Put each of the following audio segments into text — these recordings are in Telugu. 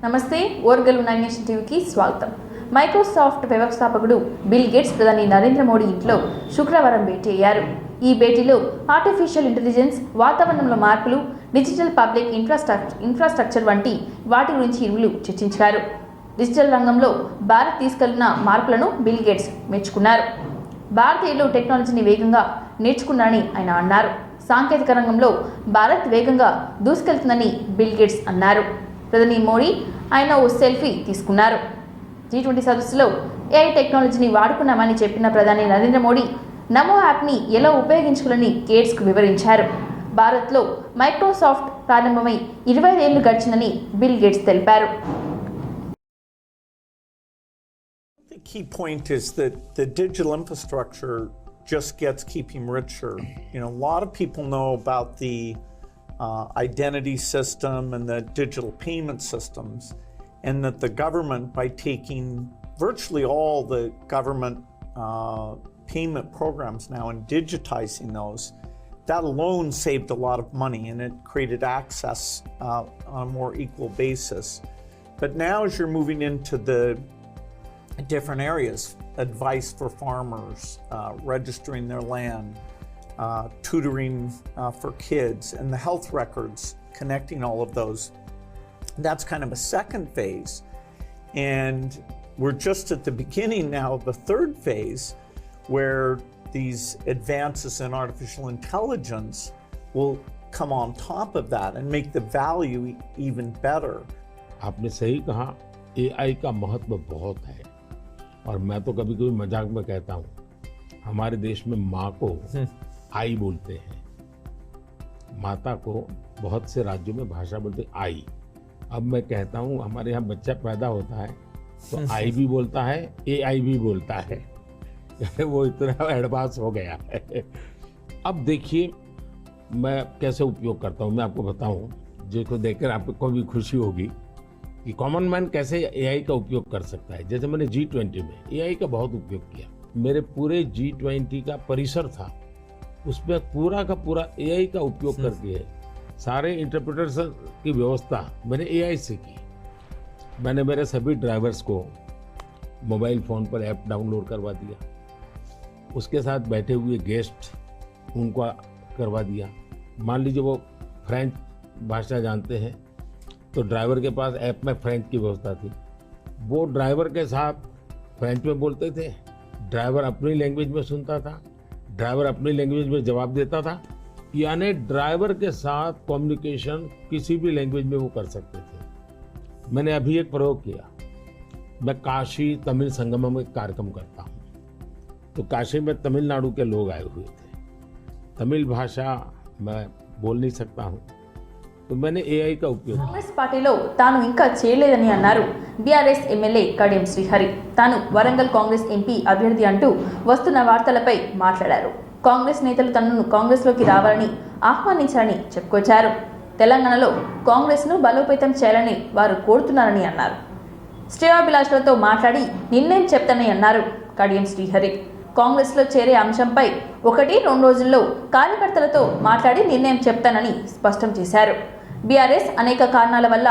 నమస్తే ఓర్గలు 9 నేషన్ టీవీకి స్వాగతం. మైక్రోసాఫ్ట్ వ్యవస్థాపకుడు బిల్ గేట్స్ ప్రధాని నరేంద్ర మోడీ ఇంట్లో శుక్రవారం భేటీ అయ్యారు. ఈ భేటీలో ఆర్టిఫిషియల్ ఇంటెలిజెన్స్, వాతావరణంలో మార్పులు, డిజిటల్ పబ్లిక్ ఇన్ఫ్రాస్ట్రక్చర్ వంటి వాటి గురించి ఇరువురు చర్చించారు. డిజిటల్ రంగంలో భారత్ తీసుకెళ్లిన మార్పులను బిల్ గేట్స్ మెచ్చుకున్నారు. భారతీయులు టెక్నాలజీని వేగంగా నేర్చుకున్నారని ఆయన అన్నారు. సాంకేతిక రంగంలో భారత్ వేగంగా దూసుకెళ్తుందని బిల్ గేట్స్ అన్నారు. ప్రధాని మోడీ ఆయన ఓ సెల్ఫీ తీసుకున్నారు. G20 సదస్సులో ఏఐ టెక్నాలజీని వాడుకున్నామని చెప్పిన ప్రధాని నరేంద్ర మోడీ నమో యాప్ని ఎలా ఉపయోగించుకోవాలని గేట్స్కు వివరించారు. భారత్లో మైక్రోసాఫ్ట్ ప్రారంభమై 25 ఏళ్లు గడిచిందని బిల్ గేట్స్ తెలిపారు. The key point is that the digital infrastructure just keeping richer. A lot of people know about the identity system and the digital payment systems, and that the government, by taking virtually all the government payment programs now and digitizing those, that alone saved a lot of money and it created access on a more equal basis. But now as you're moving into the different areas, advice for farmers, registering their land, tutoring for kids, and the health records, connecting all of those. That's kind of a second phase. And we're just at the beginning now of the third phase, where these advances in artificial intelligence will come on top of that and make the value even better. आपने सही कहा, AI का महत्व बहुत है और मैं तो कभी कभी मजाक में कहता हूँ, हमारे देश में माँ को आई बोलते हैं, माता को बहुत से राज्यों में भाषा बोलते आई। अब मैं कहता हूँ हमारे यहाँ बच्चा पैदा होता है तो आई भी बोलता है, AI भी बोलता है। वो इतना एडवांस हो गया है। अब देखिए मैं कैसे उपयोग करता हूँ, मैं आपको बताऊँ, जिसको देखकर आपको भी खुशी होगी कि कॉमन मैन कैसे AI का उपयोग कर सकता है। जैसे मैंने G20 में AI का बहुत उपयोग किया। मेरे पूरे G20 का परिसर था, उसमें पूरा का पूरा AI का उपयोग करके है। सारे इंटरप्रेटर्स की व्यवस्था मैंने AI से की। मैंने मेरे सभी ड्राइवर्स को मोबाइल फ़ोन पर ऐप डाउनलोड करवा दिया, उसके साथ बैठे हुए गेस्ट उनको करवा दिया। मान लीजिए वो फ्रेंच भाषा जानते हैं तो ड्राइवर के पास ऐप में फ्रेंच की व्यवस्था थी, वो ड्राइवर के साथ फ्रेंच में बोलते थे, ड्राइवर अपनी लैंग्वेज में सुनता था, ड्राइवर अपनी लैंग्वेज में जवाब देता था। यानी ड्राइवर के साथ कम्युनिकेशन किसी भी लैंग्वेज में वो कर सकते थे। मैंने अभी एक प्रयोग किया, मैं काशी तमिल संगम में कार्यक्रम करता हूँ, तो काशी में तमिलनाडु के लोग आए हुए थे, तमिल भाषा मैं बोल नहीं सकता हूँ, तो मैंने AI का उपयोग। కాంగ్రెస్ పార్టీలో తాను ఇంకా చేయలేదని అన్నారు బీఆర్ఎస్ ఎమ్మెల్యే కడియం శ్రీహరి. తాను వరంగల్ కాంగ్రెస్ ఎంపీ అభ్యర్థి అంటూ వస్తున్న వార్తలపై మాట్లాడారు. కాంగ్రెస్ నేతలు తనను కాంగ్రెస్లోకి రావాలని ఆహ్వానించారని చెప్పుకొచ్చారు. తెలంగాణలో కాంగ్రెస్ను బలోపేతం చేయాలని వారు కోరుతున్నారని అన్నారు. శ్రేయోభిలాషులతో మాట్లాడి నిర్ణయం చెప్తానని అన్నారు కడియం శ్రీహరి. కాంగ్రెస్లో చేరే అంశంపై 1-2 రోజుల్లో కార్యకర్తలతో మాట్లాడి నిర్ణయం చెప్తానని స్పష్టం చేశారు. బీఆర్ఎస్ అనేక కారణాల వల్ల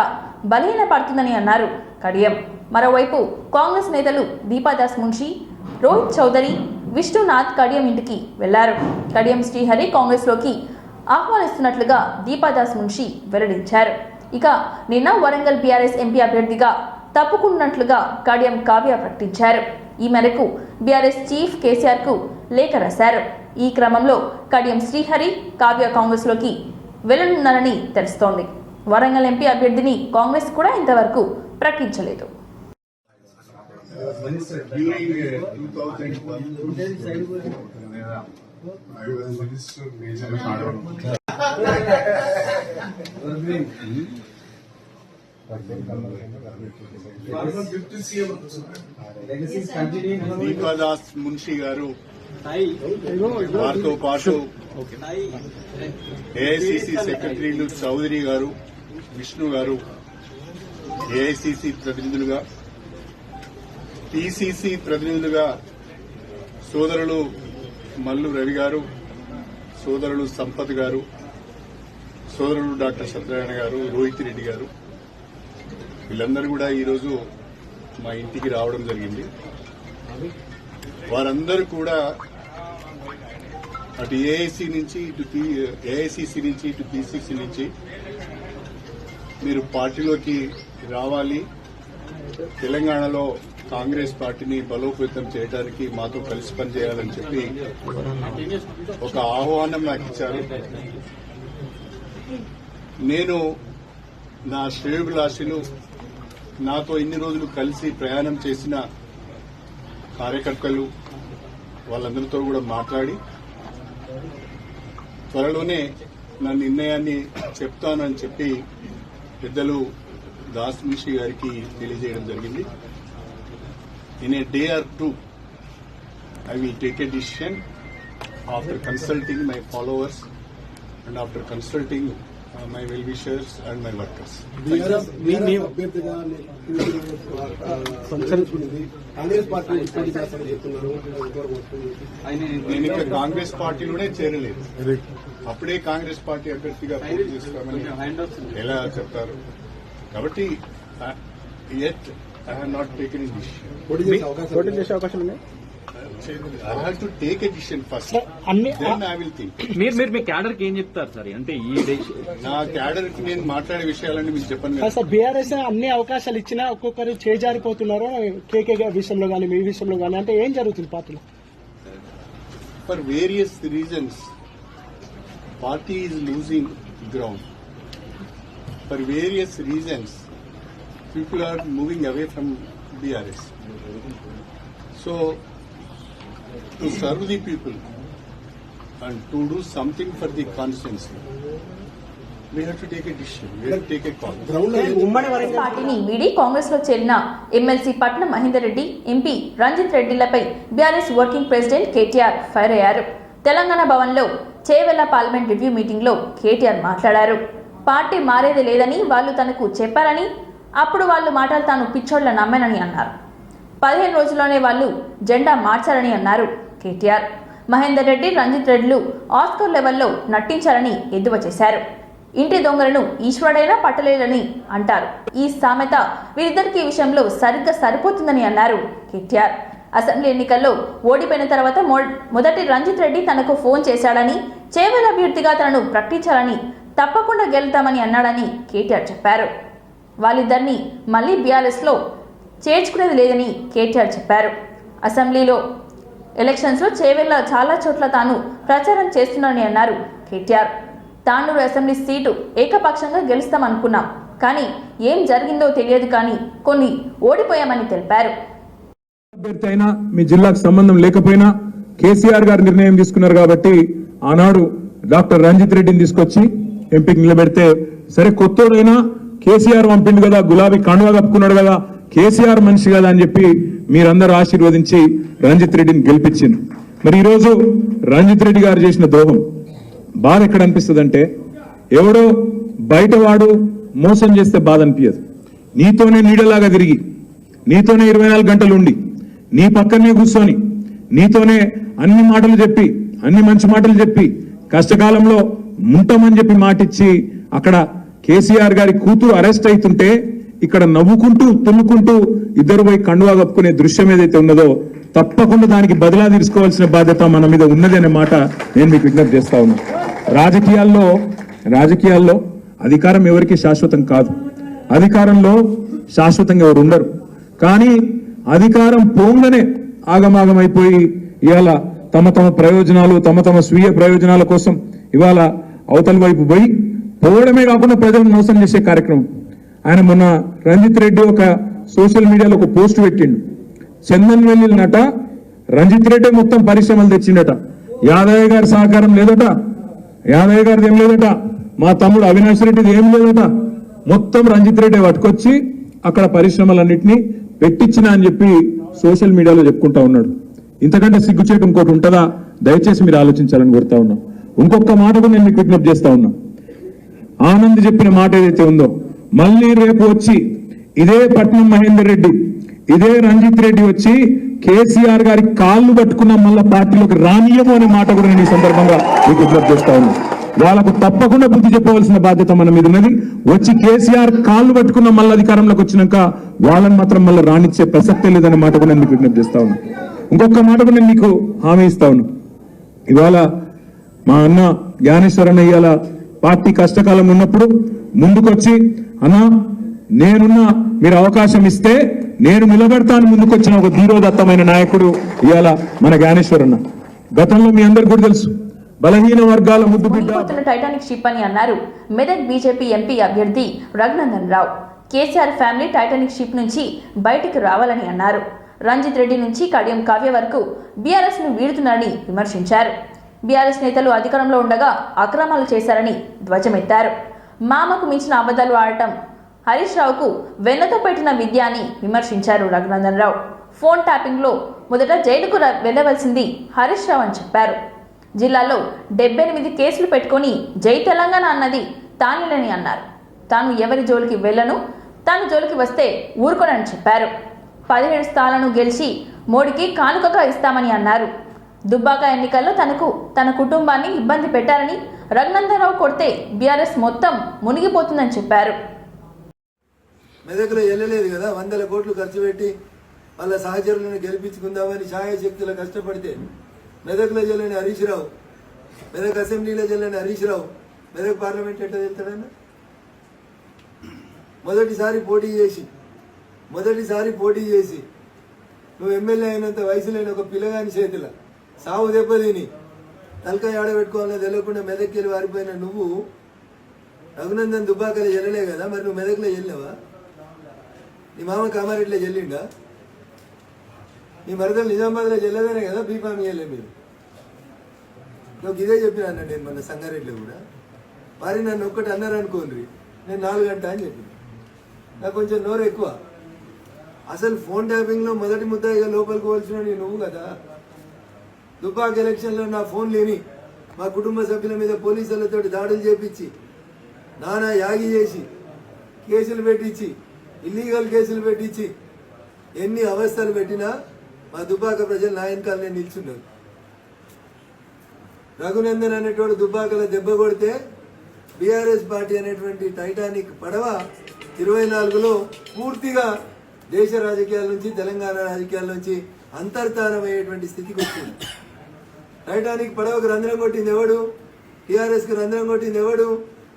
బలహీన పడుతుందని అన్నారు కడియం. మరోవైపు కాంగ్రెస్ నేతలు దీపాదాస్ మున్షి, రోహిత్ చౌదరి, విష్ణునాథ్ కడియం ఇంటికి వెళ్లారు. కడియం శ్రీహరి కాంగ్రెస్లోకి ఆహ్వానిస్తున్నట్లుగా దీపాదాస్ మున్షి వెల్లడించారు. ఇక నిన్న వరంగల్ బీఆర్ఎస్ ఎంపీ అభ్యర్థిగా తప్పుకున్నట్లుగా కడియం కావ్య ప్రకటించారు. ఈ మేరకు బీఆర్ఎస్ చీఫ్ కేసీఆర్కు లేఖ రాశారు. ఈ క్రమంలో కడియం శ్రీహరి, కావ్య కాంగ్రెస్లోకి వెళ్లనున్నారని తెలుస్తోంది. వరంగల్ ఎంపీ అభ్యర్థిని కాంగ్రెస్ కూడా ఇంతవరకు ప్రకటించలేదు. దీపాదాస్ మున్షి గారు, వారితో పాటు ఏఐసిసి సెక్రటరీలు చౌదరి గారు, విష్ణు గారు, ఏఐసిసి ప్రతినిధులుగా, పిసిసి ప్రతినిధులుగా సోదరులు మల్లు రవి గారు, సోదరులు సంపత్ గారు, సోదరులు డాక్టర్ సత్యనారాయణ గారు, రోహిత్ రెడ్డి గారు, వీళ్ళందరూ కూడా ఈరోజు మా ఇంటికి రావడం జరిగింది. వారందరూ కూడా అటు ఏఐసి నుంచి ఏఐసిసి నుంచి ఇటు పిసిసి నుంచి మీరు పార్టీలోకి రావాలి, తెలంగాణలో కాంగ్రెస్ పార్టీని బలోపేతం చేయడానికి మాతో కలిసి పనిచేయాలని చెప్పి ఒక ఆహ్వానం నాకు ఇచ్చారు. నేను నా శ్రేయోభిలాషులు, నాతో ఇన్ని రోజులు కలిసి ప్రయాణం చేసిన కార్యకర్తలు వాళ్ళందరితో కూడా మాట్లాడి త్వరలోనే నా నిర్ణయాన్ని చెప్తానని చెప్పి పెద్దలు దాస్ మున్షి గారికి తెలియజేయడం జరిగింది. In a day or two, I will take a decision after consulting my followers and after consulting my well-wishers and my workers. నేను ఇంకా కాంగ్రెస్ పార్టీలోనే చేరలేదు. అప్పుడే కాంగ్రెస్ పార్టీ అభ్యర్థిగా పోటీ చేస్తామని ఎలా చెప్తారు? కాబట్టి yet I have not taken a decision. పోటీ చేసే అవకాశం ఉంది. I have to take a decision first. Then I will think. మీరు మీ క్యాడర్ కి ఏం చెప్తారు సార్? అంటే ఈ నా క్యాడర్ కి నేను మాట్లాడే విషయాలన్నీ మీకు చెప్పండి కదా. సార్ బీఆర్ఎస్ అన్ని అవకాశాలు ఇచ్చినా ఒక్కొక్కరు చేజారిపోతున్నారు. కేకే విషయంలో కానీ మీ విషయంలో కానీ అంటే ఏం జరుగుతుంది పార్టీలో? For various reasons, party is losing ground. For various reasons, people are moving away from BRS. So, to serve the people and to do something for the constituency, we have to take a decision. We have to take a call. Congress పార్టీని వీడి కాంగ్రెస్ లో చేరిన ఎమ్మెల్సీ పట్నం మహేందర్ రెడ్డి, ఎంపీ రంజిత్ రెడ్డిలపై BRS working president KTR fire అయ్యారు. తెలంగాణ భవన్ లో చేవెళ్ల పార్లమెంట్ రివ్యూ మీటింగ్ లో కేటీఆర్ మాట్లాడారు. పార్టీ మారేది లేదని వాళ్ళు తనకు చెప్పారని, అప్పుడు వాళ్ళు మాటలు తాను పిచ్చోళ్ల నమ్మానని అన్నారు. 15 రోజుల్లోనే వాళ్ళు జెండా మార్చారని అన్నారు కేటీఆర్. మహేందర్ రెడ్డి, రంజిత్ రెడ్డిలు ఆస్కర్ లెవెల్లో నటించారని ఎద్దువ చేశారు. ఇంటి దొంగలను ఈశ్వరుడైనా పట్టలేదని అంటారు. ఈ సామెత వీరిద్దరికి విషయంలో సరిగ్గా సరిపోతుందని అన్నారు కేటీఆర్. అసెంబ్లీ ఎన్నికల్లో ఓడిపోయిన తర్వాత మొదటి రంజిత్ రెడ్డి తనకు ఫోన్ చేశాడని, చేవెళ్ల అభ్యర్థిగా తనను ప్రకటించాలని, తప్పకుండా గెలుతామని అన్నాడని కేటీఆర్ చెప్పారు. వాళ్ళిద్దరినీ మళ్లీ బీఆర్ఎస్ లో చేర్చుకునేది లేదని కేటీఆర్ చెప్పారు. అసెంబ్లీలో ఎలక్షన్స్ లో చేవెళ్ల చాలా చోట్ల తాను ప్రచారం చేస్తున్నానని అన్నారు కేటీఆర్. తాండూరు అసెంబ్లీ సీటు ఏకపక్షంగా గెలుస్తామనుకున్నాం, కానీ ఏం జరిగిందో తెలియదు, కానీ కొన్ని ఓడిపోయామని తెలిపారు. అభ్యర్థి అయినా మీ జిల్లాకు సంబంధం లేకపోయినా కేసీఆర్ గారు నిర్ణయం తీసుకున్నారు కాబట్టి ఆనాడు డాక్టర్ రంజిత్ రెడ్డిని తీసుకొచ్చి ఎంపీకి నిలబెడితే, సరే కొత్తోడైనా కేసీఆర్ పంపిండు కదా, గులాబీ కండువా కప్పుకున్నాడు కదా, కేసీఆర్ మనిషి కదా అని చెప్పి మీరందరూ ఆశీర్వదించి రంజిత్ రెడ్డిని గెలిపించింది. మరి ఈరోజు రంజిత్ రెడ్డి గారు చేసిన ద్రోహం బాధ ఎక్కడ అనిపిస్తుంది అంటే, ఎవడో బయటవాడు మోసం చేస్తే బాధ అనిపించదు. నీతోనే నీడలాగా తిరిగి, నీతోనే 24 గంటలు ఉండి, నీ పక్కనే కూర్చొని, నీతోనే అన్ని మాటలు చెప్పి, అన్ని మంచి మాటలు చెప్పి, కష్టకాలంలో ఉంటామని చెప్పి మాటిచ్చి అక్కడ కేసీఆర్ గారి కూతురు అరెస్ట్ అవుతుంటే ఇక్కడ నవ్వుకుంటూ తుమ్ముకుంటూ ఇద్దరు పోయి కండువా కప్పుకునే దృశ్యం ఏదైతే ఉన్నదో తప్పకుండా దానికి బదిలా తీసుకోవాల్సిన బాధ్యత మన మీద ఉన్నది అనే మాట నేను మీకు విజ్ఞప్తి చేస్తా ఉన్నా. రాజకీయాల్లో అధికారం ఎవరికి శాశ్వతం కాదు. అధికారంలో శాశ్వతంగా ఎవరు ఉండరు. కానీ అధికారం పోంగనే ఆగమాగమైపోయి ఇవాళ తమ ప్రయోజనాలు, తమ స్వీయ ప్రయోజనాల కోసం ఇవాళ అవతల వైపు పోయి పోవడమే కాకుండా ప్రజలను మోసం చేసే కార్యక్రమం. ఆయన మొన్న రంజిత్ రెడ్డి ఒక సోషల్ మీడియాలో ఒక పోస్ట్ పెట్టిండు. చందన్ వెల్లినట రంజిత్ రెడ్డి మొత్తం పరిశ్రమలు తెచ్చిండట, యాదయ్య గారి సహకారం లేదట, యాదయ్య గారిది ఏం లేదట, మా తమ్ముడు అవినాష్ రెడ్డిది ఏం లేదట, మొత్తం రంజిత్ రెడ్డి పట్టుకొచ్చి అక్కడ పరిశ్రమలన్నింటినీ పెట్టించిన అని చెప్పి సోషల్ మీడియాలో చెప్పుకుంటా ఉన్నాడు. ఇంతకంటే సిగ్గుచేటు ఇంకోటి ఉంటుందా? దయచేసి మీరు ఆలోచించాలని కోరుతా ఉన్నాం. ఇంకొక మాట కూడా నేను మీకు విజ్ఞప్తి చేస్తా ఉన్నా. ఆనంద్ చెప్పిన మాట ఏదైతే ఉందో, మళ్ళీ రేపు వచ్చి ఇదే పట్నం మహేందర్ రెడ్డి, ఇదే రంజిత్ రెడ్డి వచ్చి కేసీఆర్ గారి కాళ్ళు పట్టుకున్న మళ్ళా పార్టీలోకి రానియము అనే మాట కూడా నేను ఈ సందర్భంగా మీకు విజ్ఞప్తి చేస్తా ఉన్నా. వాళ్ళకు తప్పకుండా బుద్ధి చెప్పవలసిన బాధ్యత మన మీద ఉన్నది. వచ్చి కేసీఆర్ కాళ్ళు పట్టుకున్న మళ్ళీ అధికారంలోకి వచ్చినాక వాళ్ళని మాత్రం మళ్ళీ రాణించే ప్రసక్తే లేదనే మాట కూడా నేను మీకు విజ్ఞప్తి చేస్తా ఉన్నా. ఇంకొక మాట కూడా నేను మీకు హామీ ఇస్తా ఉన్నా. ఇవాళ మా అన్న జ్ఞానేశ్వరన్న ఇవాళ పార్టీ కష్టకాలం ఉన్నప్పుడు ముందుకొచ్చి అన్నా నేనున్నా మీరు అవకాశం ఇస్తే నేను నిలబెడతాను ముందుకొచ్చిన ఒక ధీరోదత్తమైన నాయకుడు ఇవాళ మన జ్ఞానేశ్వరన్న. గతంలో మీ అందరికి కూడా తెలుసు బలహీన వర్గాల ముద్దు బిడ్డ మునిగిపోతున్న టైటానిక్ షిప్ అని అన్నారు మెదక్ బీజేపీ ఎంపీ అభ్యర్థి Raghunandan Rao. KCR family Titanic ship నుంచి బయటకు రావాలని అన్నారు. రంజిత్ రెడ్డి నుంచి కడియం కావ్య వరకు బీఆర్ఎస్ ను వీడుతున్నారని విమర్శించారు. బీఆర్ఎస్ నేతలు అధికారంలో ఉండగా అక్రమాలు చేశారని ధ్వజమెత్తారు. మామకు మించిన అబద్ధాలు ఆడటం హరీష్ రావుకు వెన్నతో పెట్టిన విద్య అని విమర్శించారు రఘునందన్ రావు. ఫోన్ ట్యాపింగ్ లో మొదట జైలుకు వెళ్లవలసింది హరీష్ రావు అని చెప్పారు. జిల్లాలో 78 కేసులు పెట్టుకుని జై తెలంగాణ అన్నది తానేనని అన్నారు. తాను ఎవరి జోలికి వెళ్లను, తాను జోలికి వస్తే ఊరుకోనని చెప్పారు. 17 స్థానాలను గెలిచి మోడీకి కానుకగా ఇస్తామని అన్నారు. దుబ్బాక ఎన్నికల్లో తన కుటుంబాన్ని ఇబ్బంది పెట్టారని, రఘునందన్ రావు కొడితే బీఆర్ఎస్ మొత్తం మునిగిపోతుందని చెప్పారు. మెదక్లో వెళ్ళలేదు కదా, 100 కోట్లు ఖర్చు పెట్టి వాళ్ళ సహచరులను గెలిపించుకుందామని ఛాయాశక్తులు కష్టపడితే మెదక్లో చెల్లని హరీష్ రావు, మెదక్ అసెంబ్లీలో చెల్లని హరీష్ రావు మెదక్ పార్లమెంట్ ఎట్లా వెళ్తాడన్నా? మొదటిసారి పోటీ చేసి నువ్వు ఎమ్మెల్యే అయినంత వయసు లేని ఒక పిల్లగాని చేతుల సావు దెబ్బతిని తలకాయ ఆడబెట్టుకోవాలని తెలియకుండా మెదక్కి వెళ్ళి వారిపోయిన నువ్వు రఘునందన్ దుబ్బాకలో చెల్లలే కదా, మరి నువ్వు మెదక్లో చెల్లేవా? నీ మామ కామారెడ్డిలో చెల్లిండా? మీ మరదలు నిజామాబాద్లో చెల్లదనే కదా బీఫామ్ ఇయ్యలే మీరు. నాకు ఇదే చెప్పినా నేను మన సంగారెడ్డిలో కూడా. మరి నన్ను ఒక్కటి అన్నారు అనుకోండి, నేను 4 గంటలు అని చెప్పిన. నాకు కొంచెం నోరు ఎక్కువ. అసలు ఫోన్ ట్యాపింగ్లో మొదటి ముద్దాయిగా లోపలికి పోల్చిన నువ్వు కదా. దుబ్బాక ఎలక్షన్లో నా ఫోన్ లేని మా కుటుంబ సభ్యుల మీద పోలీసులతో దాడులు చేపించి నానా యాగి చేసి కేసులు పెట్టించి ఇల్లీగల్ కేసులు పెట్టించి ఎన్ని అవస్థలు పెట్టినా మా దుబ్బాక ప్రజలు నా వెనకాలనే నిల్చున్నారు. రఘునందన్ అనేటోడు దుబ్బాకలో దెబ్బ కొడితే బీఆర్ఎస్ పార్టీ అనేటువంటి టైటానిక్ పడవ 24లో పూర్తిగా దేశ రాజకీయాల నుంచి తెలంగాణ రాజకీయాల నుంచి అంతర్ధానమయ్యేటువంటి స్థితికి వచ్చింది. టైటానిక్ పడవకు రంధ్రం కొట్టింది ఎవడు? టీఆర్ఎస్ కు రంధ్రం కొట్టింది ఎవడు?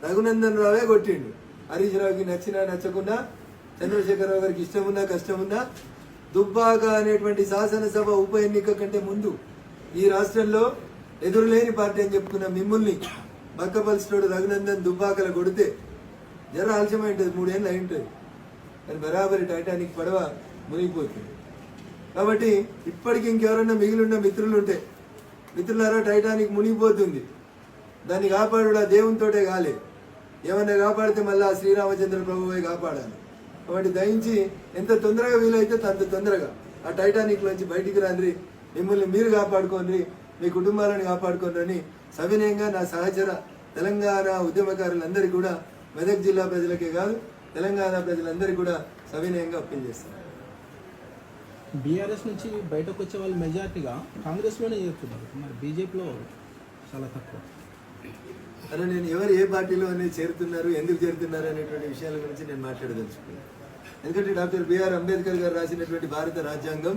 రఘునందన్ రావే కొట్టిండు. హరీష్ రావుకి నచ్చినా నచ్చకున్నా, చంద్రశేఖరరావు గారికి ఇష్టమున్నా కష్టమున్నా, దుబ్బాక అనేటువంటి శాసనసభ ఉప ఎన్నిక కంటే ముందు ఈ రాష్ట్రంలో ఎదురులేని పార్టీ అని చెప్పుకున్న మిమ్మల్ని బక్కపల్సినోడు రఘునందన్ దుబ్బాకల కొడితే జర ఆలస్యమై ఉంటుంది, 3 ఏళ్ళు అయి ఉంటుంది, కానీ బరాబరి టైటానిక్ పడవ మునిగిపోతుంది. కాబట్టి ఇప్పటికి ఇంకెవరన్నా మిగిలిన్న మిత్రులు ఉంటే, మిత్రులారా టైటానిక్ మునిగిపోతుంది, దాన్ని కాపాడు ఆ దేవునితోటే కాలే, ఏమన్నా కాపాడితే మళ్ళీ ఆ శ్రీరామచంద్ర ప్రభువే కాపాడాలి. కాబట్టి దయించి ఎంత తొందరగా వీలైతే అంత తొందరగా ఆ టైటానిక్ నుంచి బయటికి రాండ్రి, మిమ్మల్ని మీరు కాపాడుకోండి, మీ కుటుంబాలను కాపాడుకోండి సవినయంగా నా సహచర తెలంగాణ ఉద్యమకారులందరికీ కూడా, మెదక్ జిల్లా ప్రజలకే కాదు తెలంగాణ ప్రజలందరికీ కూడా సవినయంగా అప్పీల్ చేస్తారు. బీఆర్ఎస్ నుంచి బయటకు వచ్చే వాళ్ళు మెజార్టీగా కాంగ్రెస్లోనే చేరుతున్నారు, మరి బీజేపీలో చాలా తక్కువ. అలా నేను ఎవరు ఏ పార్టీలో అనేది చేరుతున్నారు, ఎందుకు చేరుతున్నారు అనేటువంటి విషయాల గురించి నేను మాట్లాడదలుచుకున్నాను. ఎందుకంటే డాక్టర్ బిఆర్ అంబేద్కర్ గారు రాసినటువంటి భారత రాజ్యాంగం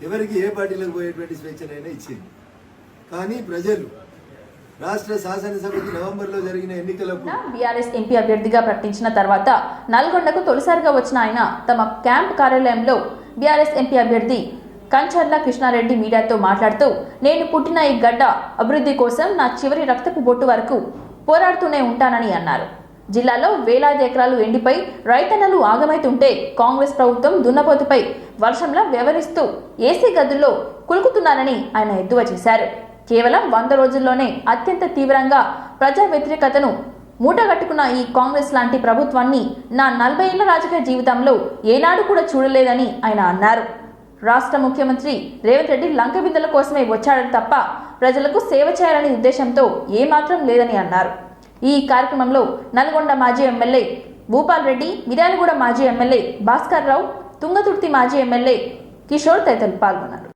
ఎవరికి ఏ పార్టీలకు పోయేటువంటి స్వేచ్ఛనైనా ఇచ్చింది. కానీ ప్రజలు రాష్ట్ర శాసనసభకి నవంబర్లో జరిగిన ఎన్నికలకు బీఆర్ఎస్ ఎంపీ అభ్యర్థిగా ప్రకటించిన తర్వాత నల్గొండకు తొలిసారిగా వచ్చిన ఆయన తమ క్యాంప్ కార్యాలయంలో బీఆర్ఎస్ ఎంపీ అభ్యర్థి కంచర్ల కృష్ణారెడ్డి మీడియాతో మాట్లాడుతూ, నేను పుట్టిన ఈ గడ్డ అభివృద్ధి కోసం నా చివరి రక్తపు బొట్టు వరకు పోరాడుతూనే ఉంటానని అన్నారు. జిల్లాలో వేలాది ఎకరాలు ఎండిపోయి రైతన్నలు ఆగమైతుంటే కాంగ్రెస్ ప్రభుత్వం దున్నపోతుపై వర్షంలా వ్యవహరిస్తూ ఏసీ గదుల్లో కులుకుతున్నారని ఆయన ఎద్దువ చేశారు. కేవలం 100 రోజుల్లోనే అత్యంత తీవ్రంగా ప్రజా వ్యతిరేకతను మూటగట్టుకున్న ఈ కాంగ్రెస్ లాంటి ప్రభుత్వాన్ని నా 40 ఏళ్ల రాజకీయ జీవితంలో ఏనాడు కూడా చూడలేదని ఆయన అన్నారు. రాష్ట్ర ముఖ్యమంత్రి రేవంత్ రెడ్డి లంక విద్యల కోసమే వచ్చాడని తప్ప ప్రజలకు సేవ చేయాలనే ఉద్దేశంతో ఏమాత్రం లేదని అన్నారు. ఈ కార్యక్రమంలో నల్గొండ మాజీ ఎమ్మెల్యే భూపాల్ రెడ్డి, మిర్యాలగూడ మాజీ ఎమ్మెల్యే భాస్కర్ రావు, తుంగతుర్తి మాజీ ఎమ్మెల్యే కిషోర్ తదితరులు పాల్గొన్నారు.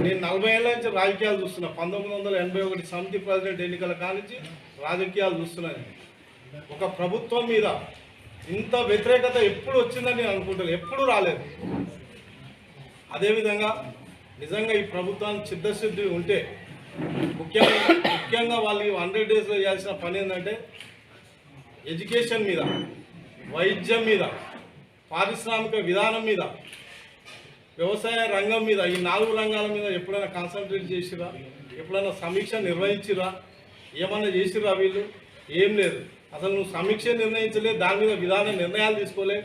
నేను 40 ఏళ్ళ నుంచి రాజకీయాలు చూస్తున్నా. 1981 సమితి ప్రెసిడెంట్ ఎన్నికల కానించి రాజకీయాలు చూస్తున్నాను. ఒక ప్రభుత్వం మీద ఇంత వ్యతిరేకత ఎప్పుడు వచ్చిందని నేను అనుకుంటాను, ఎప్పుడు రాలేదు. అదేవిధంగా నిజంగా ఈ ప్రభుత్వానికి చిత్తశుద్ధి ఉంటే ముఖ్యంగా వాళ్ళు 100 డేస్లో చేయాల్సిన పని ఏంటంటే ఎడ్యుకేషన్ మీద, వైద్యం మీద, పారిశ్రామిక విధానం మీద, వ్యవసాయ రంగం మీద, ఈ 4 రంగాల మీద ఎప్పుడైనా కాన్సన్ట్రేట్ చేసిరా? ఎప్పుడైనా సమీక్ష నిర్వహించిరా? ఏమన్నా చేసిరా? వీళ్ళు ఏం లేదు. అసలు నువ్వు సమీక్ష నిర్ణయించలేదు, దాని మీద విధాన నిర్ణయాలు తీసుకోలే.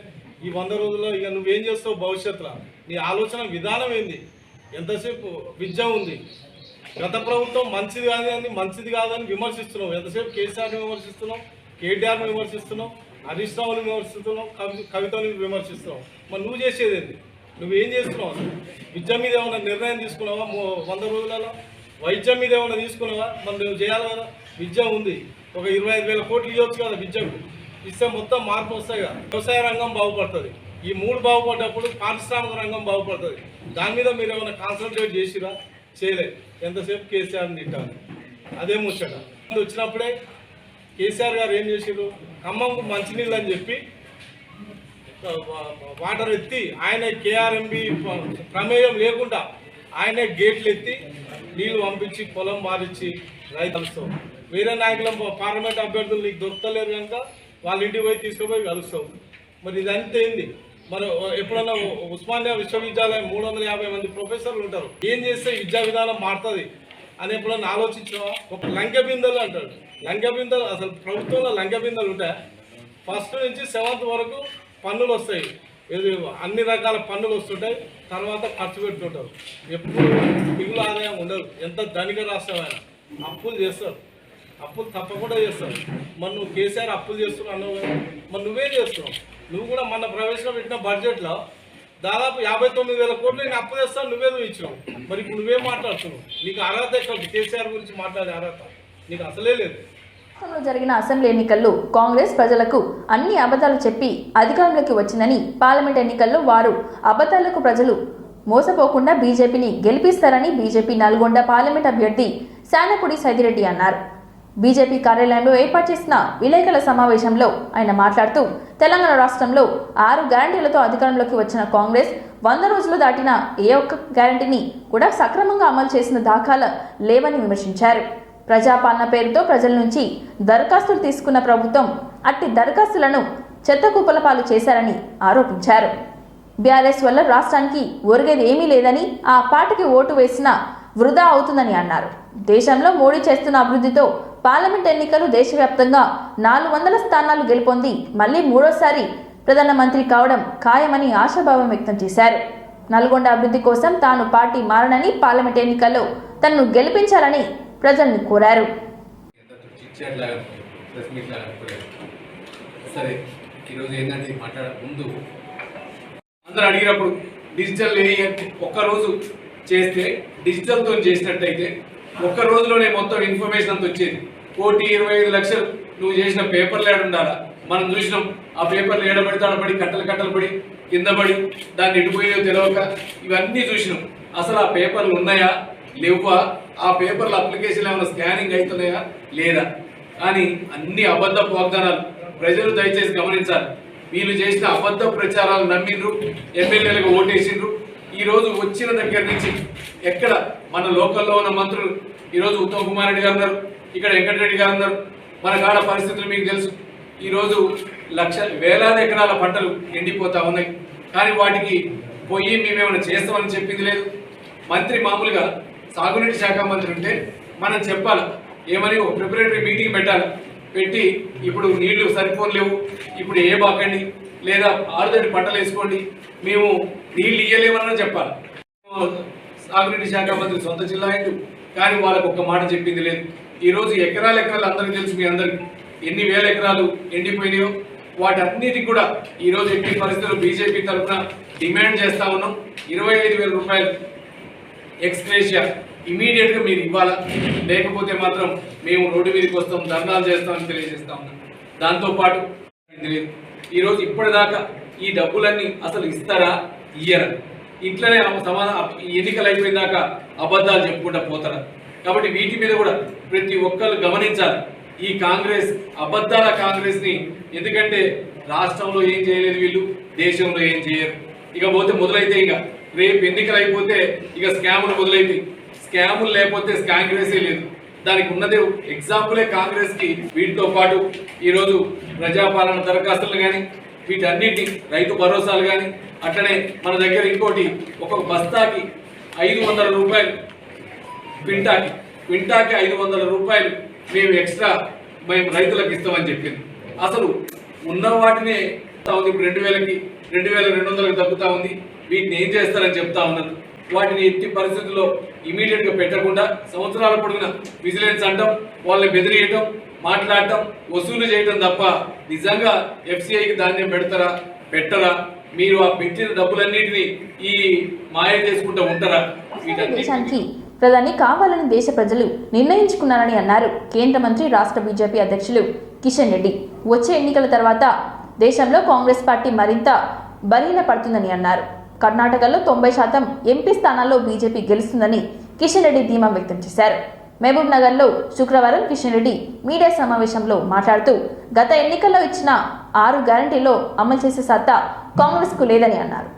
ఈ 100 రోజుల్లో ఇక నువ్వేం చేస్తావు భవిష్యత్తులో? నీ ఆలోచన విధానం ఏంది? ఎంతసేపు విద్య ఉంది. గత ప్రభుత్వం మంచిది కాదని విమర్శిస్తున్నావు. ఎంతసేపు కేసీఆర్ని విమర్శిస్తున్నావు, కేటీఆర్ని విమర్శిస్తున్నావు, హరీష్ రావుని విమర్శిస్తున్నావు, కవితని విమర్శిస్తున్నావు. మరి నువ్వు చేసేది ఏంటి? నువ్వేం చేస్తున్నావు? అసలు విద్య మీద ఏమైనా నిర్ణయం తీసుకున్నావా 100 రోజులలో? వైద్యం మీద ఏమైనా తీసుకున్నావా? మరి నువ్వు చేయాలి కదా. విద్య ఉంది, ఒక 25,000 కోట్లు ఇవ్వచ్చు కదా విద్యకు. ఇస్తే మొత్తం మార్పు వస్తాయి కదా. వ్యవసాయ రంగం బాగుపడుతుంది. ఈ 3 బాగుపడ్డప్పుడు పారిశ్రామిక రంగం బాగుపడుతుంది. దాని మీద మీరు ఏమైనా కాన్సన్ట్రేట్ చేసిరా? చేయలేదు. ఎంతసేపు కేసీఆర్ని తిట్టాలి, అదే ముచ్చట. వచ్చినప్పుడే కేసీఆర్ గారు ఏం చేసారు? ఖమ్మంకు మంచినీళ్ళు అని చెప్పి వాటర్ ఎత్తి ఆయన కేఆర్ఎంబి ప్రమేయం లేకుండా ఆయనే గేట్లు ఎత్తి నీళ్లు పంపించి పొలం మారిచ్చి రైతులుస్తావు. వేరే నాయకుల పార్లమెంట్ అభ్యర్థులు నీకు దొరకలేరు కనుక వాళ్ళ ఇంటికి పోయి తీసుకుపోయి కలుస్తావు. మరి ఇదంతా ఏంది? మరి ఎప్పుడన్నా ఉస్మానియా విశ్వవిద్యాలయం 350 మంది ప్రొఫెసర్లు ఉంటారు. ఏం చేస్తే విద్యా విధానం మారుతుంది అని ఎప్పుడన్నా ఆలోచించావా? ఒక లంకె బిందెలు అంటాడు. లంకె బిందెలు అసలు ప్రభుత్వంలో లంకె బిందెలు ఉంటాయి. 1st నుంచి 7th వరకు పన్నులు వస్తాయి, అన్ని రకాల పన్నులు వస్తుంటాయి. తర్వాత ఖర్చు పెట్టుకుంటారు. ఎప్పుడు మిగులు ఆదాయం ఉండదు. ఎంత ధనిక రాష్ట్రం అయినా అప్పులు చేస్తారు, అప్పులు తప్పకుండా చేస్తారు. మరి నువ్వు కేసీఆర్ అప్పులు చేస్తున్నావు అన్నావు కదా, మరి నువ్వేం చేస్తున్నావు? నువ్వు కూడా మన ప్రవేశపెట్టిన బడ్జెట్లో దాదాపు 59,000 కోట్లు నేను అప్పు చేస్తాను, నువ్వే ఇచ్చినావు. మరి ఇప్పుడు నువ్వేం మాట్లాడుతున్నావు? నీకు అర్హత ఎక్కడ? కేసీఆర్ గురించి మాట్లాడే అర్హత నీకు అసలే లేదు. రాష్ట్రంలో జరిగిన అసెంబ్లీ ఎన్నికల్లో కాంగ్రెస్ ప్రజలకు అన్ని అబద్ధాలు చెప్పి అధికారంలోకి వచ్చిందని, పార్లమెంట్ ఎన్నికల్లో వారు అబద్ధాలకు ప్రజలు మోసపోకుండా బీజేపీని గెలిపిస్తారని బీజేపీ నల్గొండ పార్లమెంట్ అభ్యర్థి శానపూడి సైదిరెడ్డి అన్నారు. బీజేపీ కార్యాలయంలో ఏర్పాటు చేసిన విలేకరుల సమావేశంలో ఆయన మాట్లాడుతూ, తెలంగాణ రాష్ట్రంలో 6 గ్యారంటీలతో అధికారంలోకి వచ్చిన కాంగ్రెస్ 100 రోజులు దాటిన ఏ ఒక్క గ్యారంటీని కూడా సక్రమంగా అమలు చేసిన దాఖలా లేవని విమర్శించారు. ప్రజాపాలన పేరుతో ప్రజల నుంచి దరఖాస్తులు తీసుకున్న ప్రభుత్వం అట్టి దరఖాస్తులను చెత్తకుప్పల పాలు చేశారని ఆరోపించారు. బీఆర్ఎస్ వల్ల రాష్ట్రానికి ఒరిగేది ఏమీ లేదని, ఆ పార్టీకి ఓటు వేసినా వృధా అవుతుందని అన్నారు. దేశంలో మోడీ చేస్తున్న అభివృద్ధితో పార్లమెంట్ ఎన్నికలు దేశవ్యాప్తంగా 400 స్థానాలు గెలుపొంది మళ్లీ 3వ ప్రధానమంత్రి కావడం ఖాయమని ఆశాభావం వ్యక్తం చేశారు. నల్గొండ అభివృద్ధి కోసం తాను పార్టీ మారనని, పార్లమెంట్ ఎన్నికల్లో తనను గెలిపించాలని ప్రజల్ని కోరారు. సరే, ఈరోజు ఏంటంటే మాట్లాడ ముందు అందరూ అడిగినప్పుడు డిజిటల్ ఒక్కరోజు చేస్తే డిజిటల్తో చేసినట్టయితే ఒక్క రోజులోనే మొత్తం ఇన్ఫర్మేషన్ అంతా వచ్చేది. 1,25,00,000 నువ్వు చేసిన పేపర్లు ఏడ ఉండాలా? మనం చూసినాం. ఆ పేపర్లు ఏడబడి కట్టలు పడి కింద పడి దాన్ని ఎడిపోయో తెలియక ఇవన్నీ చూసినాం. అసలు ఆ పేపర్లు ఉన్నాయా లేవా? ఆ పేపర్ల అప్లికేషన్ ఏమైనా స్కానింగ్ అవుతున్నాయా లేదా? కానీ అన్ని అబద్ధపు వాగ్దానాలు. ప్రజలు దయచేసి గమనించాలి. వీళ్ళు చేసిన అబద్ధ ప్రచారాలు నమ్మిండ్రు, ఎమ్మెల్యేలకు ఓటేసిండ్రు. ఈరోజు వచ్చిన దగ్గర నుంచి ఎక్కడ మన లోకల్లో ఉన్న మంత్రులు, ఈరోజు ఉత్తమ్ కుమార్ రెడ్డి గారు ఉన్నారు, ఇక్కడ వెంకటరెడ్డి గారు ఉన్నారు. మన కాడ పరిస్థితులు మీకు తెలుసు. ఈరోజు వేలాది ఎకరాల పంటలు ఎండిపోతా ఉన్నాయి. కానీ వాటికి పోయి మేమేమైనా చేస్తామని చెప్పింది లేదు. మంత్రి మామూలుగా సాగునీటి శాఖ మంత్రి ఉంటే మనం చెప్పాలి, ఏమని ఒక ప్రిపరేటరీ మీటింగ్ పెట్టాలి. పెట్టి ఇప్పుడు నీళ్లు సరిపోలేవు, ఇప్పుడు ఏ బాకండి, లేదా ఆరుదడి పంటలు వేసుకోండి, మేము నీళ్ళు ఇయ్యలేమని చెప్పాలి. సాగునీటి శాఖ మంత్రి సొంత జిల్లా అయిండు, కానీ వాళ్ళకు ఒక్క మాట చెప్పింది లేదు. ఈరోజు ఎకరాలు అందరికీ తెలుసు. మీ అందరికి ఎన్ని వేల ఎకరాలు ఎండిపోయినాయో వాటన్నిటికి కూడా ఈరోజు ఎట్టి పరిస్థితుల్లో బీజేపీ తరఫున డిమాండ్ చేస్తా ఉన్నాం. 25,000 రూపాయలు ఎక్స్గ్రేషియా ఇమీడియట్గా మీరు ఇవ్వాలా, లేకపోతే మాత్రం మేము రోడ్డు మీదకి వస్తాం, ధర్నాలు చేస్తామని తెలియజేస్తా ఉన్నాం. దాంతోపాటు ఈరోజు ఇప్పటిదాకా ఈ డబ్బులన్నీ అసలు ఇస్తారా ఇయ్యరా? ఇంట్లోనే ఎన్నికలు అయిపోయినాక అబద్ధాలు చెప్పుకుంటా పోతారా? కాబట్టి వీటి మీద కూడా ప్రతి ఒక్కరు గమనించాలి. ఈ కాంగ్రెస్ అబద్ధాల కాంగ్రెస్ ని, ఎందుకంటే రాష్ట్రంలో ఏం చేయలేదు వీళ్ళు, దేశంలో ఏం చేయరు. ఇక పోతే మొదలైతే ఇక రేపు ఎన్నికలు అయిపోతే ఇక స్కాములు మొదలైతాయి. స్కాములు లేకపోతే కాంగ్రెసే లేదు. దానికి ఉన్నదే ఎగ్జాంపులే కాంగ్రెస్ కి. వీటితో పాటు ఈరోజు ప్రజాపాలన దరఖాస్తులు కానీ వీటన్నిటి రైతు భరోసాలు కానీ అట్లనే మన దగ్గర ఇంకోటి ఒక బస్తాకి 500 రూపాయలు, క్వింటాకి 500 రూపాయలు మేము ఎక్స్ట్రా మేము రైతులకు ఇస్తామని చెప్పింది. అసలు ఉన్న వాటినే ఇప్పుడు 2000కి 2200కి తగ్గుతా ఉంది. వీటిని ఏం చేస్తారని చెప్తా ఉన్నారు. వాటిని ఎట్టి పరిస్థితుల్లో ఇమీడియట్ గా పెట్టకుండా సంవత్సరాల పొడుగున విజిలెన్స్ అంటాం, వాళ్ళని బెదిరియటం, మాట్లాడటం, వసూలు చేయడం తప్ప నిజంగా FCIకి ధాన్యం పెట్టరా? మీరు ఆ పెట్టిన డబ్బులన్నింటినీ ఈ మాయ చేసుకుంటూ ఉంటారా? దేశానికి ప్రధాని కావాలని దేశ ప్రజలు నిర్ణయించుకున్నారని అన్నారు కేంద్ర మంత్రి, రాష్ట్ర బీజేపీ అధ్యక్షులు కిషన్ రెడ్డి. వచ్చే ఎన్నికల తర్వాత దేశంలో కాంగ్రెస్ పార్టీ మరింత బలహీనపడుతుందని అన్నారు. కర్ణాటకలో 90% ఎంపీ స్థానాల్లో బీజేపీ గెలుస్తుందని కిషన్ రెడ్డి ధీమా వ్యక్తం చేశారు. మహబూబ్ నగర్లో శుక్రవారం కిషన్ రెడ్డి మీడియా సమావేశంలో మాట్లాడుతూ గత ఎన్నికల్లో ఇచ్చిన 6 గ్యారంటీలో అమలు చేసే సత్తా కాంగ్రెస్కు లేదని అన్నారు.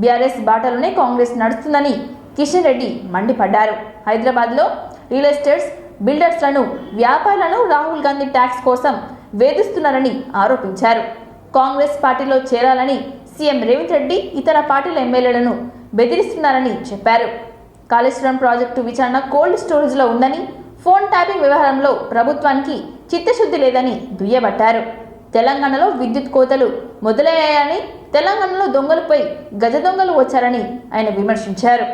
బీఆర్ఎస్ బాటలోనే కాంగ్రెస్ నడుస్తుందని కిషన్ రెడ్డి మండిపడ్డారు. హైదరాబాద్లో రియల్ ఎస్టేట్స్ బిల్డర్స్లను, వ్యాపారులను రాహుల్ గాంధీ ట్యాక్స్ కోసం వేధిస్తున్నారని ఆరోపించారు. కాంగ్రెస్ పార్టీలో చేరాలని సీఎం రేవంత్ రెడ్డి ఇతర పార్టీల ఎమ్మెల్యేలను బెదిరిస్తున్నారని చెప్పారు. కాళేశ్వరం ప్రాజెక్టు విచారణ కోల్డ్ స్టోరేజ్లో ఉందని, ఫోన్ ట్యాపింగ్ వ్యవహారంలో ప్రభుత్వానికి చిత్తశుద్ధి లేదని దుయ్యబట్టారు. తెలంగాణలో విద్యుత్ కోతలు మొదలయ్యాయని, తెలంగాణలో దొంగలపై గజ దొంగలు వచ్చారని ఆయన విమర్శించారు.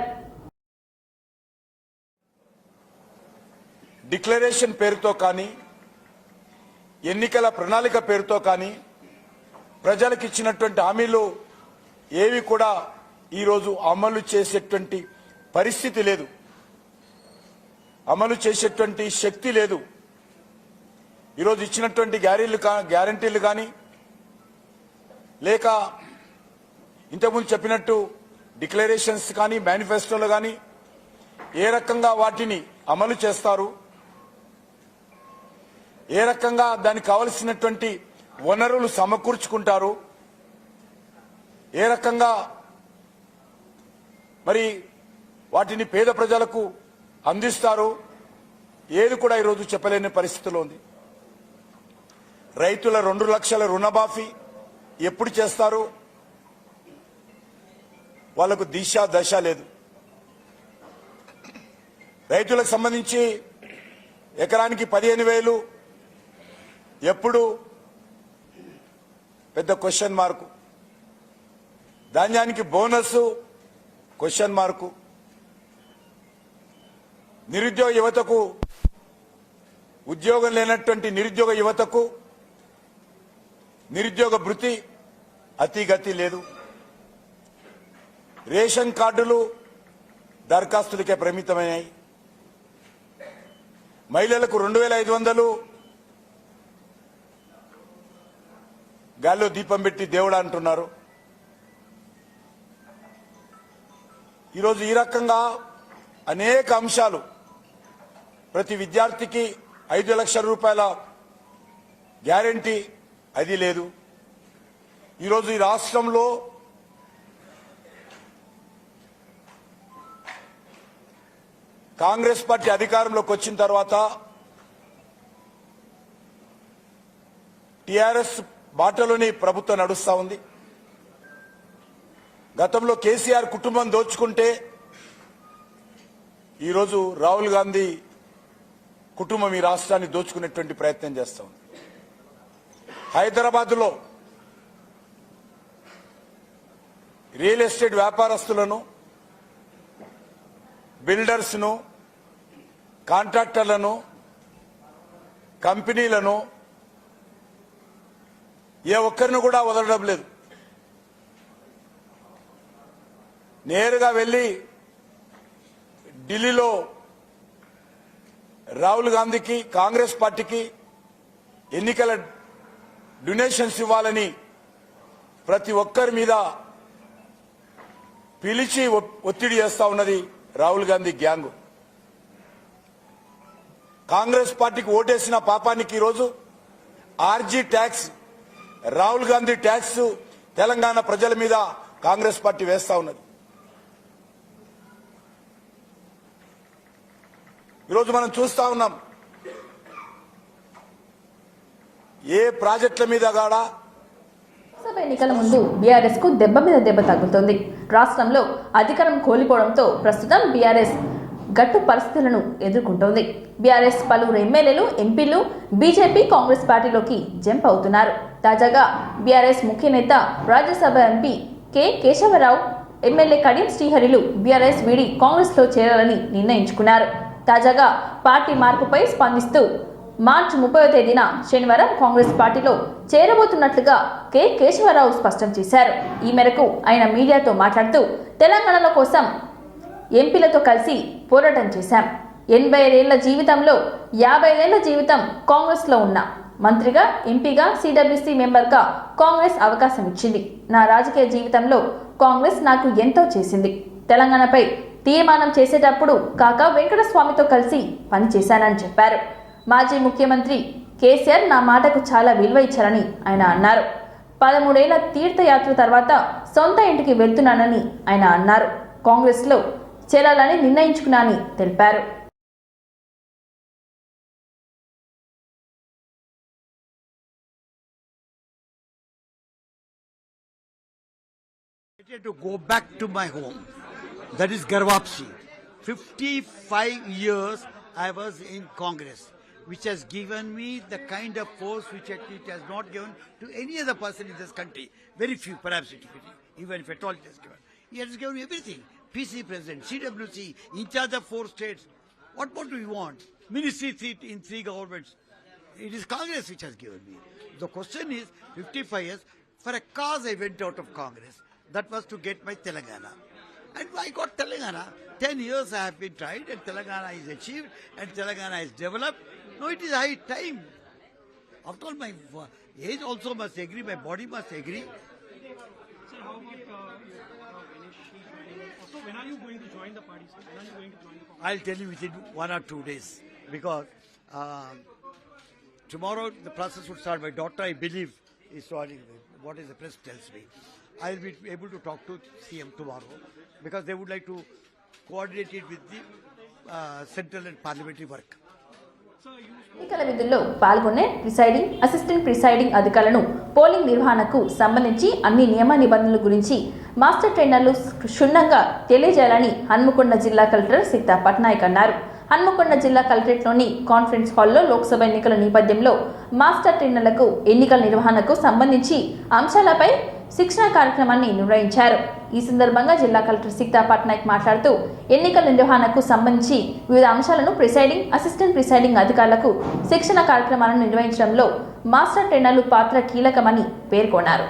డిక్లరేషన్ పేరుతో కానీ, ఎన్నికల ప్రణాళిక పేరుతో కానీ ప్రజలకు ఇచ్చినటువంటి హామీలు ఏవి కూడా ఈరోజు అమలు చేసేటువంటి పరిస్థితి లేదు, అమలు చేసేటువంటి శక్తి లేదు. ఈరోజు ఇచ్చినటువంటి గ్యారంటీలు కానీ, లేక ఇంతకుముందు చెప్పినట్టు డిక్లరేషన్స్ కానీ, మేనిఫెస్టోలు కానీ ఏ రకంగా వాటిని అమలు చేస్తారు, ఏ రకంగా దానికి కావలసినటువంటి వనరులు సమకూర్చుకుంటారు, ఏ రకంగా మరి వాటిని పేద ప్రజలకు అందిస్తారు, ఏది కూడా ఈరోజు చెప్పలేని పరిస్థితిలో ఉంది. రైతుల 2 లక్షల రుణమాఫీ ఎప్పుడు చేస్తారు? వాళ్లకు దిశ దశ లేదు. రైతులకు సంబంధించి ఎకరానికి 15,000 ఎప్పుడు? పెద్ద క్వశ్చన్ మార్కు. ధాన్యానికి బోనస్ క్వశ్చన్ మార్కు. నిరుద్యోగ యువతకు, ఉద్యోగం లేనటువంటి నిరుద్యోగ యువతకు నిరుద్యోగ భృతి అతిగతి లేదు. రేషన్ కార్డులు దరఖాస్తులకే పరిమితమయ్యాయి. మహిళలకు 2,500 గాల్లో దీపం పెట్టి దేవుడా అంటున్నారు. ఈరోజు ఈ రకంగా అనేక అంశాలు, ప్రతి విద్యార్థికి 5 లక్షల రూపాయల గ్యారంటీ, అది లేదు. ఈరోజు ఈ రాష్ట్రంలో కాంగ్రెస్ పార్టీ అధికారంలోకి వచ్చిన తర్వాత టీఆర్ఎస్ బాటలోని ప్రభుత్వం నడుస్తా ఉంది. గతంలో కేసీఆర్ కుటుంబం దోచుకుంటే ఈరోజు రాహుల్ గాంధీ కుటుంబం ఈ రాష్ట్రాన్ని దోచుకునేటువంటి ప్రయత్నం చేస్తా ఉంది. హైదరాబాద్లో రియల్ ఎస్టేట్ వ్యాపారస్తులను, బిల్డర్స్ను, కాంట్రాక్టర్లను, కంపెనీలను ఏ ఒక్కరిని కూడా వదలడం లేదు. నేరుగా వెళ్లి ఢిల్లీలో రాహుల్ గాంధీకి, కాంగ్రెస్ పార్టీకి ఎన్నికల డొనేషన్స్ ఇవ్వాలని ప్రతి ఒక్కరి మీద పిలిచి ఒత్తిడి చేస్తా ఉన్నది రాహుల్ గాంధీ గ్యాంగ్. కాంగ్రెస్ పార్టీకి ఓటేసిన పాపానికి ఈరోజు RG tax, Rahul Gandhi tax Telangana ప్రజల మీద కాంగ్రెస్ పార్టీ వేస్తా ఉన్నది. ఈరోజు మనం చూస్తా ఉన్నాం ఏ ప్రాజెక్టుల మీద కాడా. లోక్సభ ఎన్నికల ముందు బీఆర్ఎస్ కు దెబ్బ మీద దెబ్బ తగ్గుతోంది. రాష్ట్రంలో అధికారం కోల్పోవడంతో ప్రస్తుతం బీఆర్ఎస్ గట్టు పరిస్థితులను ఎదుర్కొంటోంది. బీఆర్ఎస్ పలువురు ఎమ్మెల్యేలు, ఎంపీలు బీజేపీ, కాంగ్రెస్ పార్టీలోకి జంప్ అవుతున్నారు. తాజాగా బీఆర్ఎస్ ముఖ్య నేత, Rajya Sabha MP K Keshava Rao, MLA Kadiyam శ్రీహరిలు బీఆర్ఎస్ వీడి కాంగ్రెస్ లో చేరాలని నిర్ణయించుకున్నారు. తాజాగా పార్టీ మార్పుపై స్పందిస్తూ మార్చి 30వ తేదీన శనివారం కాంగ్రెస్ పార్టీలో చేరబోతున్నట్లుగా కె కేశవరావు స్పష్టం చేశారు. ఈ మేరకు ఆయన మీడియాతో మాట్లాడుతూ, తెలంగాణలో కోసం ఎంపీలతో కలిసి పోరాటం చేశాం. 85 ఏళ్ల జీవితంలో 55 ఏళ్ల జీవితం కాంగ్రెస్ లో ఉన్నా. మంత్రిగా, ఎంపీగా, సిడబ్ల్యూసీ మెంబర్గా కాంగ్రెస్ అవకాశం ఇచ్చింది. నా రాజకీయ జీవితంలో కాంగ్రెస్ నాకు ఎంతో చేసింది. తెలంగాణపై తీర్మానం చేసేటప్పుడు కాకా వెంకటస్వామితో కలిసి పనిచేశానని చెప్పారు. మాజీ ముఖ్యమంత్రి కేసీఆర్ నా మాటకు చాలా విలువ ఇచ్చారని ఆయన అన్నారు. 13 ఏళ్ల తీర్థయాత్ర తర్వాత సొంత ఇంటికి వెళ్తున్నానని ఆయన అన్నారు. కాంగ్రెస్ లో చేరాలని నిర్ణయించుకున్నానని తెలిపారు. To go back to my home, that is Garvapsi. 55 years I was in Congress, which has given me the kind of force which it has not given to any other person in this country. Very few, perhaps, even if at all it has given. He has given me everything. PC President, CWC, in charge of 4 states. What more do we want? Ministry seat in 3 governments. It is Congress which has given me. The question is, 55 years, for a cause I went out of Congress. That was to get my Telangana. And I got Telangana. 10 years I have been tried and Telangana is achieved and Telangana is developed. No, it is high time. After all, my age also must agree, my body must agree. So how about so when are you going to join the party? When are you going to join the party? I'll tell you within 1 or 2 days because tomorrow the process would start. My daughter, I believe, is starting what is the press tells me. I'll be able to talk to CM tomorrow because they would like to coordinate it with the central and parliamentary work. ఎన్నికల విధుల్లో పాల్గొనే ప్రిసైడింగ్, అసిస్టెంట్ ప్రిసైడింగ్ అధికారులను పోలింగ్ నిర్వహణకు సంబంధించి అన్ని నియమ నిబంధనల గురించి మాస్టర్ ట్రైనర్లు క్షుణ్ణంగా తెలియజేయాలని హన్మకొండ జిల్లా కలెక్టర్ సీతా పట్నాయక్ అన్నారు. హన్మకొండ జిల్లా కలెక్టరేట్లోని కాన్ఫరెన్స్ హాల్లో లోక్సభ ఎన్నికల నేపథ్యంలో మాస్టర్ ట్రైనర్లకు ఎన్నికల నిర్వహణకు సంబంధించి అంశాలపై శిక్షణ కార్యక్రమాన్ని నిర్వహించారు. ఈ సందర్భంగా జిల్లా కలెక్టర్ సీతా పట్నాయక్ మాట్లాడుతూ, ఎన్నికల నిర్వహణకు సంబంధించి వివిధ అంశాలను ప్రిసైడింగ్, అసిస్టెంట్ ప్రిసైడింగ్ అధికారులకు శిక్షణ కార్యక్రమాలను నిర్వహించడంలో మాస్టర్ ట్రైనర్లు పాత్ర కీలకమని పేర్కొన్నారు.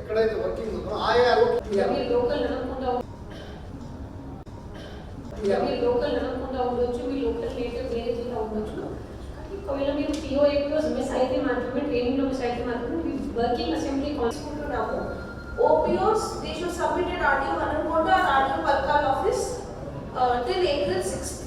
ఎక్కడైతే వర్కింగ్ ఉందో ఆయా లోకల్ నడకుండా ఉండొచ్చు, మీ లోకల్ నేటివ్ వేరే జిల్లా ఉండొచ్చు. ఒకవేళ మీరు పిఓఏలో మిస్ అయితే మాత్రమే, ట్రైనింగ్లో మిస్ అయితే మాత్రమే working assembly constitute OPOs, they should submit an RDO Hanakonda and RDO Palkal office till April 6th.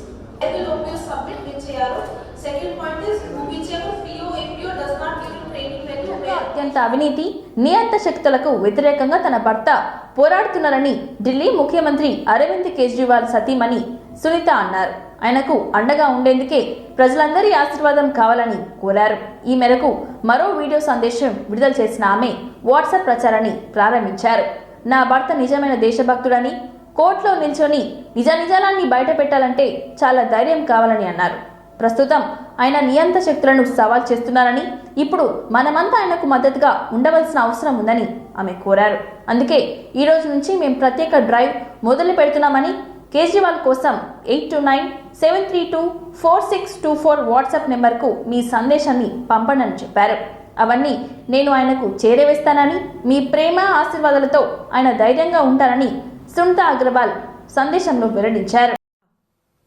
Every OPOs submit which cheyaro. Second point is whichever PO APO does not give you training when you wear. అత్యంత అవినీతి, నియంత శక్తులకు వ్యతిరేకంగా తన భర్త పోరాడుతున్నారని ఢిల్లీ ముఖ్యమంత్రి అరవింద్ కేజ్రీవాల్ సతీమణి సునీత అన్నారు. ఆయనకు అండగా ఉండేందుకే ప్రజలందరి ఆశీర్వాదం కావాలని కోరారు. ఈ మేరకు మరో వీడియో సందేశం విడుదల చేసిన ఆమె వాట్సాప్ ప్రచారాన్ని ప్రారంభించారు. నా భర్త నిజమైన దేశభక్తుడని, కోర్టులో నిల్చొని నిజాన్ని బయట పెట్టాలంటే చాలా ధైర్యం కావాలని అన్నారు. ప్రస్తుతం ఆయన నియంత శక్తులను సవాల్ చేస్తున్నారని, ఇప్పుడు మనమంతా ఆయనకు మద్దతుగా ఉండవలసిన అవసరం ఉందని ఆమె కోరారు. అందుకే ఈ రోజు నుంచి మేము ప్రత్యేక డ్రైవ్ మొదలు పెడుతున్నామని, కేజ్రీవాల్ కోసం 8297324624 వాట్సాప్ నెంబర్కు మీ సందేశాన్ని పంపండి చెప్పారు. అవన్నీ నేను ఆయనకు చేరవేస్తానని, మీ ప్రేమ ఆశీర్వాదాలతో ఆయన ధైర్యంగా ఉంటారని సునీతా అగ్రవాల్ సందేశంలో వెల్లడించారు.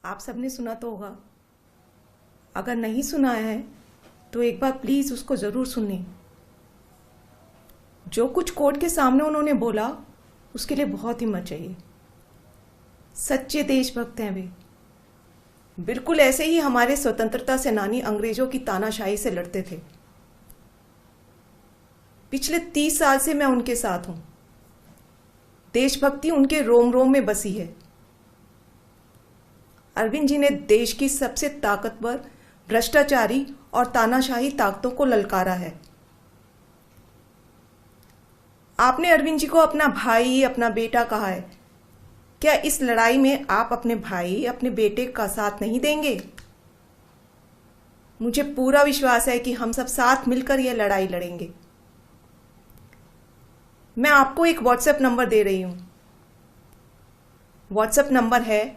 आप सबने सुना तो होगा, अगर नहीं सुना है तो एक बार प्लीज उसको जरूर सुनिए। जो कुछ कोर्ट के सामने उन्होंने बोला उसके लिए बहुत हिम्मत चाहिए। सच्चे देशभक्त हैं वे, बिल्कुल ऐसे ही हमारे स्वतंत्रता सेनानी अंग्रेजों की तानाशाही से लड़ते थे। पिछले 30 साल से मैं उनके साथ हूं। देशभक्ति उनके रोम रोम में बसी है। अरविंद जी ने देश की सबसे ताकतवर, भ्रष्टाचारी और तानाशाही ताकतों को ललकारा है। आपने अरविंद जी को अपना भाई, अपना बेटा कहा है। क्या इस लड़ाई में आप अपने भाई, अपने बेटे का साथ नहीं देंगे? मुझे पूरा विश्वास है कि हम सब साथ मिलकर यह लड़ाई लड़ेंगे। मैं आपको एक व्हाट्सएप नंबर दे रही हूं। व्हाट्सएप नंबर है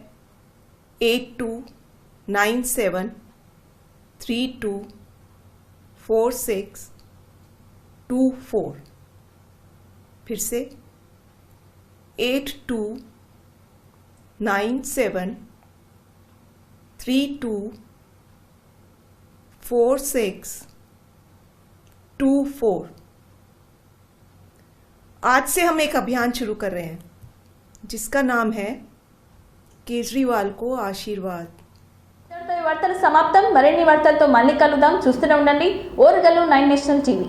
8297324624। फिर से 8297324624। आज से हम एक अभियान शुरू कर रहे हैं जिसका नाम है केजरीवाल को आशीर्वाद। వార్తల సమాప్తం. మరిన్ని వార్తలతో మళ్ళీ కలుద్దాం. చూస్తూనే ఉండండి ఓరుగల్లు 9 నేషనల్ టీవీ.